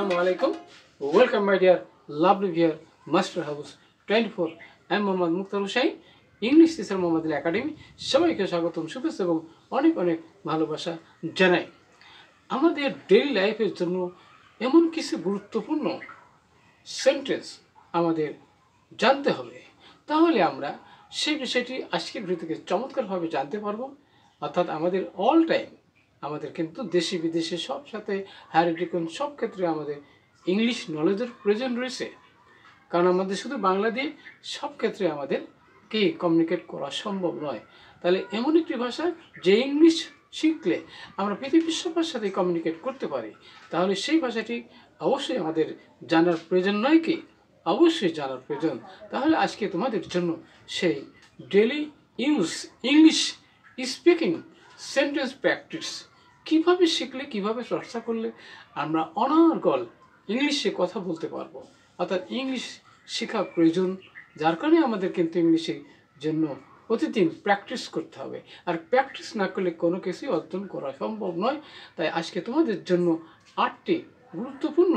Assalamu alaikum. Welcome my dear lovely viewer Master House 24. I'm Mohammad Mukhtar Hussain, English teacher Mohammad Academy. সবাইকে স্বাগতম শুভেচ্ছা এবং অনেক অনেক ভালোবাসা জানাই। আমাদের ডেইলি লাইফের জন্য এমন কিছু গুরুত্বপূর্ণ সেন্টেন্স আমাদের জানতে হবে, তাহলে আমরা সেই বিষয়টি আজকের ভিডিও থেকে চমৎকারভাবে জানতে পারবো। অর্থাৎ আমাদের অল টাইম আমাদের কিন্তু দেশি বিদেশে সব সাথে হায়ার এডুকেশন সব ক্ষেত্রে আমাদের ইংলিশ নলেজের প্রয়োজন রয়েছে, কারণ আমাদের শুধু বাংলা দিয়ে সব ক্ষেত্রে আমাদের কি কমিউনিকেট করা সম্ভব নয়। তাহলে এমন একটি ভাষা যে ইংলিশ শিখলে আমরা পৃথিবীর সবার সাথে কমিউনিকেট করতে পারি, তাহলে সেই ভাষাটি অবশ্যই আমাদের জানার প্রয়োজন নয় কি? অবশ্যই জানার প্রয়োজন। তাহলে আজকে তোমাদের জন্য সেই daily use English speaking sentence practice কীভাবে শিখলে, কীভাবে চর্চা করলে আমরা অনর্গল ইংলিশে কথা বলতে পারবো। অর্থাৎ ইংলিশ শেখা প্রয়োজন, যার কারণে আমাদের কিন্তু ইংলিশের জন্য প্রতিদিন প্র্যাকটিস করতে হবে। আর প্র্যাকটিস না করলে কোনো কিছুই অর্জন করা সম্ভব নয়। তাই আজকে তোমাদের জন্য 8টি গুরুত্বপূর্ণ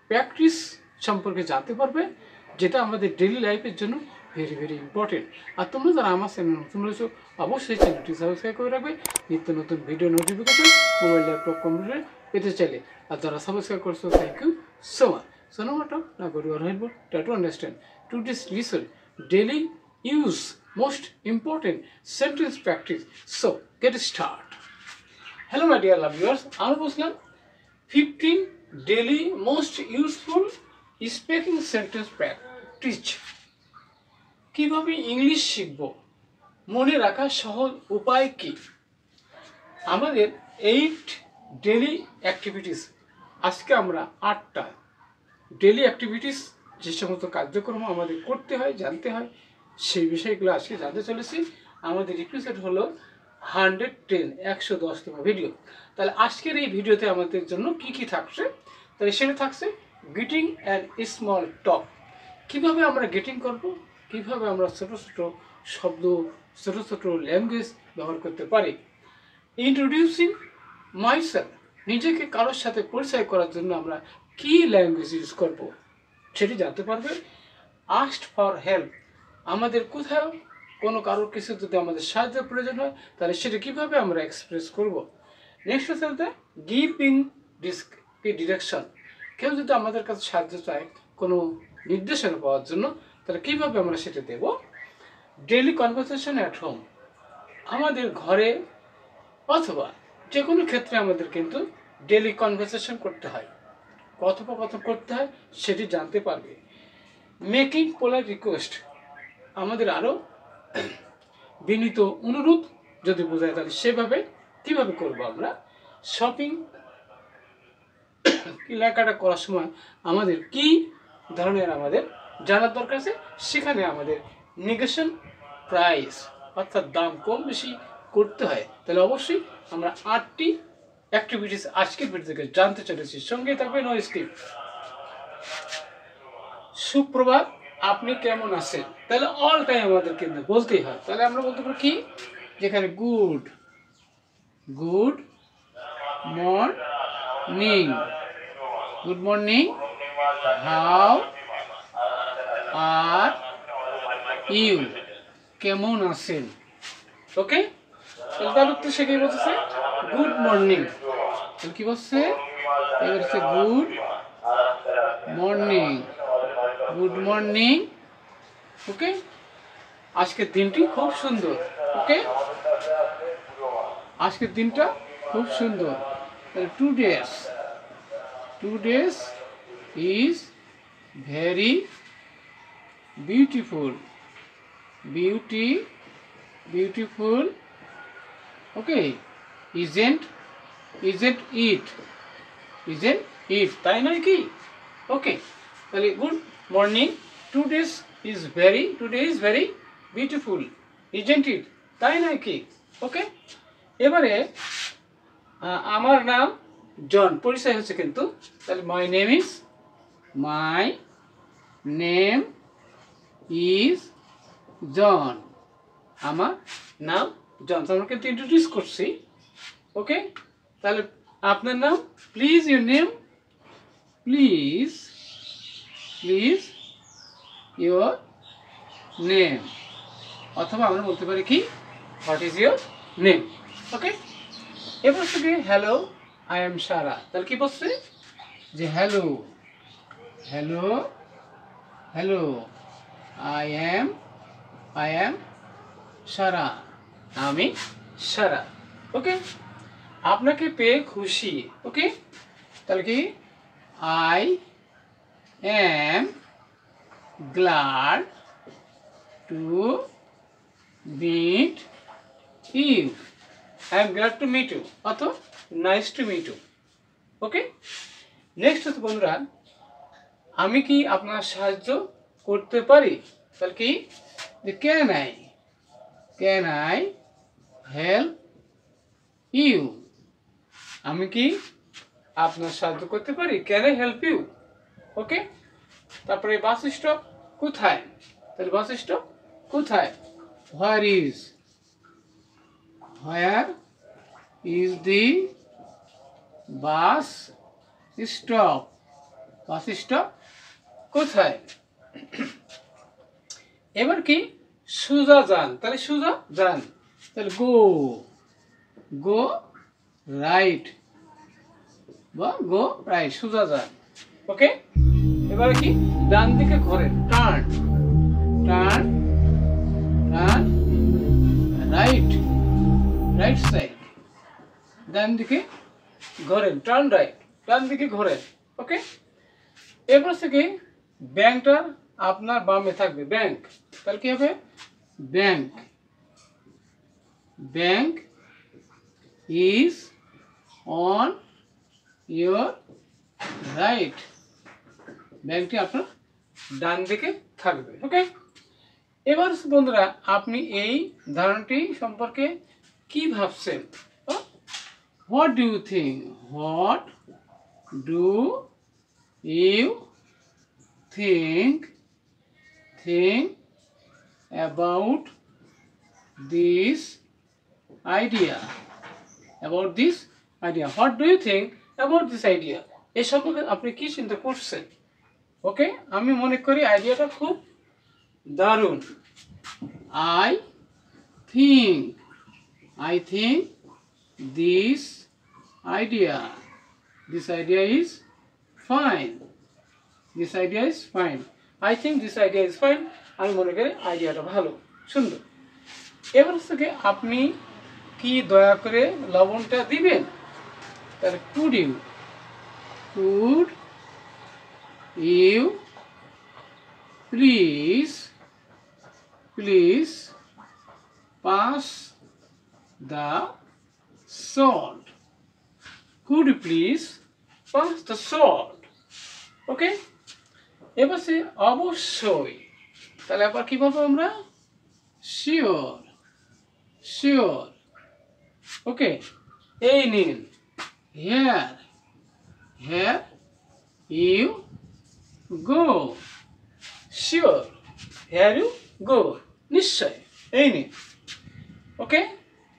প্র্যাকটিস সম্পর্কে জানতে পারবে, যেটা আমাদের ডেইলি লাইফের জন্য ভেরি ভেরি ইম্পর্টেন্ট। আর তোমরা যারা আমার চ্যানেল নতুন রয়েছো অবশ্যই চ্যানেলটি সাবস্ক্রাইব করে রাখবে নিত্য নতুন ভিডিও নোটিফিকেশন মোবাইল ল্যাপটপ কম্পিউটারে পেতে চাইলে। আর যারা সাবস্ক্রাইব করছো thank you so much. So no matter now go to your headboard, try to understand to this listen daily use most important sentence practice. So get start. Hello my dear love viewers, আমি বলছিলাম 15 daily most useful speaking sentence practice. কিভাবে English শিখব, মনে রাখা সহজ উপায় কি? আমাদের 8 ডেইলি অ্যাক্টিভিটিস, আজকে আমরা 8টা ডেইলি অ্যাক্টিভিটিস যে সমস্ত কার্যক্রম আমাদের করতে হয়, জানতে হয়, সেই বিষয়গুলো আজকে জানতে চলেছি। আমাদের এপিসোড হলো 110 ভিডিও। তাহলে আজকের এই ভিডিওতে আমাদের জন্য কি কি থাকছে, তাহলে সেটা থাকছে গেটিং অ্যান্ড স্মল টক। কীভাবে আমরা গেটিং করব, কীভাবে আমরা ছোটো ছোটো শব্দ, ছোটো ছোটো ল্যাঙ্গুয়েজ ব্যবহার করতে পারি। ইন্ট্রোডিউসিং মাইসেলফ, নিজেকে কারোর সাথে পরিচয় করার জন্য আমরা কী ল্যাঙ্গুয়েজ ইউজ করব সেটি জানতে পারবে। আস্কড ফর হেল্প, আমাদের কোথাও কোনো কারোর কিছু যদি আমাদের সাহায্যের প্রয়োজন হয় তাহলে সেটা কীভাবে আমরা এক্সপ্রেস করব। নেক্সট হচ্ছে গিভিং ডিরেকশন, কেউ যদি আমাদের কাছে সাহায্য চায় কোনো নির্দেশনা পাওয়ার জন্য তাহলে কীভাবে আমরা সেটা দেব। ডেইলি কনভারসেশন অ্যাট হোম, আমাদের ঘরে অথবা যে কোনো ক্ষেত্রে আমাদের কিন্তু ডেইলি কনভারসেশন করতে হয়, কথোপকথন করতে হয়, সেটি জানতে পারবে। মেকিং পোলাইট রিকোয়েস্ট, আমাদের আরও বিনীত অনুরোধ যদি বোঝায় তাহলে সেভাবে কীভাবে করব আমরা। শপিং, কেনাকাটা করার সময় আমাদের কি ধরনের আমাদের জানার দরকার আছে, সেখানে আমাদের নেগোশিয়েশন প্রাইস অর্থাৎ দাম কম বেশি করতে হয়। তাহলে অবশ্যই আমরা 8টি অ্যাক্টিভিটিস আজকের ভিডিও থেকে জানতে চলেছি, সঙ্গে থাকবে নো স্কিপ। সুপ্রভাত, আপনি কেমন আছেন? তাহলে অল টাইম আমাদের কিন্তু বলতেই হয়। তাহলে আমরা বলতে পারি কি, যেখানে good good morning, good morning, how are you, কেমন আছেন? ওকে, তার উত্তর সে কি বলতেছে গুড মর্নিং। তাহলে কি বলছে, এবার হচ্ছে গুড মর্নিং, গুড মর্নিং। ওকে, আজকের দিনটি খুব সুন্দর। ওকে, আজকের দিনটা খুব সুন্দর। তাহলে today is very beautiful, beautiful. Okay, isn't it, তাই নয় কি? ওকে, তাহলে good morning, today is very beautiful, isn't it, তাই নয় কি? ওকে, এবারে আমার নাম জন, পরিচয় হচ্ছে কিন্তু, তাহলে মাই নেম ইজ জন, আমার নাম জন, আমরা কিন্তু ইন্ট্রোডিউস করছি। ওকে, তাহলে আপনার নাম, please your name, please your name, অথবা আমরা বলতে পারি কি হোয়াট ইজ ইয়োর নেম। ওকে, এবার থেকে হ্যালো আই এম সারা, তাহলে কি বলছে যে হ্যালো আই এম সারা, আমি সারা। ওকে, আপনাকে পেয়ে খুশি। ওকে, তাহলে কি I am glad to meet you, I am glad to meet you অথবা nice to meet you. Okay, next হচ্ছে বন্ধুরা, আমি কি আপনার সাহায্য করতে পারি, তাহলে কি ক্যান আই হেল্প ইউ, আমি কি আপনার সাহায্য করতে পারি, ক্যান আই হেল্প ইউ। ওকে, তারপরে বাস স্টপ কোথায়, তাহলে বাস স্টপ কোথায়, where is the bus stop, bus stop কোথায়। এবার কি সোজা যান, তাহলে সোজা যান, তাহলে গো রাইট বা গো রাইট, সোজা যান। ওকে, এবার কি ডান দিকে ঘোরেন, টার্ন রাইট সাইড, ডান দিকে ঘোরেন, টার্ন রাইট, ডান দিকে ঘোরেন। ওকে, এরপর থেকে ব্যাংকটা আপনার বামে থাকবে, ব্যাংক, তাহলে কি হবে bank is on your right, ব্যাংকটি আপনার ডান দিকে থাকবে। ওকে, এবার বন্ধুরা আপনি এই ধারণাটি সম্পর্কে কি ভাবছেন, what do you think about this idea, what do you think about this idea, এই সম্পর্কে আপনি কি চিন্তা করছেন। ওকে, আমি মনে করি আইডিয়াটা খুব দারুণ। I think this idea is fine, I think this idea is fine, আমি মনে করি আইডিয়াটা ভালো, সুন্দর। এবার থেকে আপনি কি দয়া করে লবণটা দিবেন, তাহলে could you please pass the salt, could you please pass the salt. Okay, এবার সে অবশ্যই, তাহলে আবার কি বলবো আমরা, শিওর। ওকে, এই নিন, here you go, sure, here you go, নিশ্চয়, এই নিন। ওকে,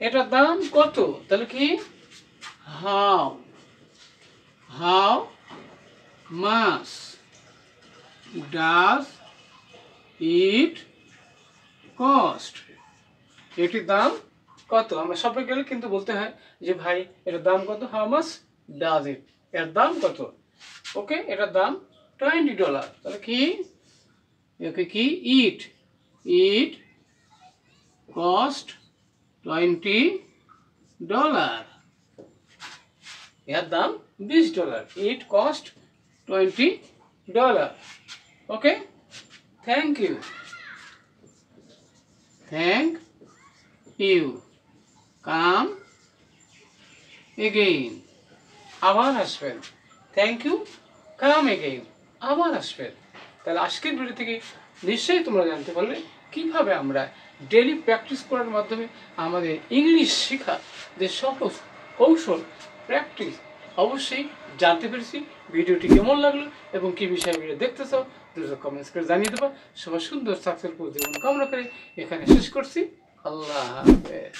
এটার দাম কত, তাহলে কি how much does it cost, এটির দাম কত, আমরা সবাই গেলে কিন্তু বলতে হয় যে ভাই এটার দাম কত, হাউ মাচ ডাজ ইট, এর দাম কত। ওকে, এটার দাম $20, তাহলে কি ইট কস্ট $20, এর দাম $20, it cost $20। Okay, thank you come again, আবার আসবেন, থ্যাংক ইউ কাম এগেইন, আবার আসবেন। তাহলে আজকের ভিডিও থেকে নিশ্চয়ই তোমরা জানতে পারলে কিভাবে আমরা ডেইলি প্র্যাকটিস করার মাধ্যমে আমাদের ইংলিশ শেখা যে সহজ কৌশল প্র্যাকটিস অবশ্যই জানতে পেরেছি। ভিডিওটি কেমন লাগলো এবং কি বিষয়ে ভিডিও দেখতে চাও দ্রুত কমেন্টস করে জানিয়ে দেবো। সবার সুন্দর সাকসেসফুল জীবন কামনা করে এখানে শেষ করছি। আল্লাহ হাফেজ।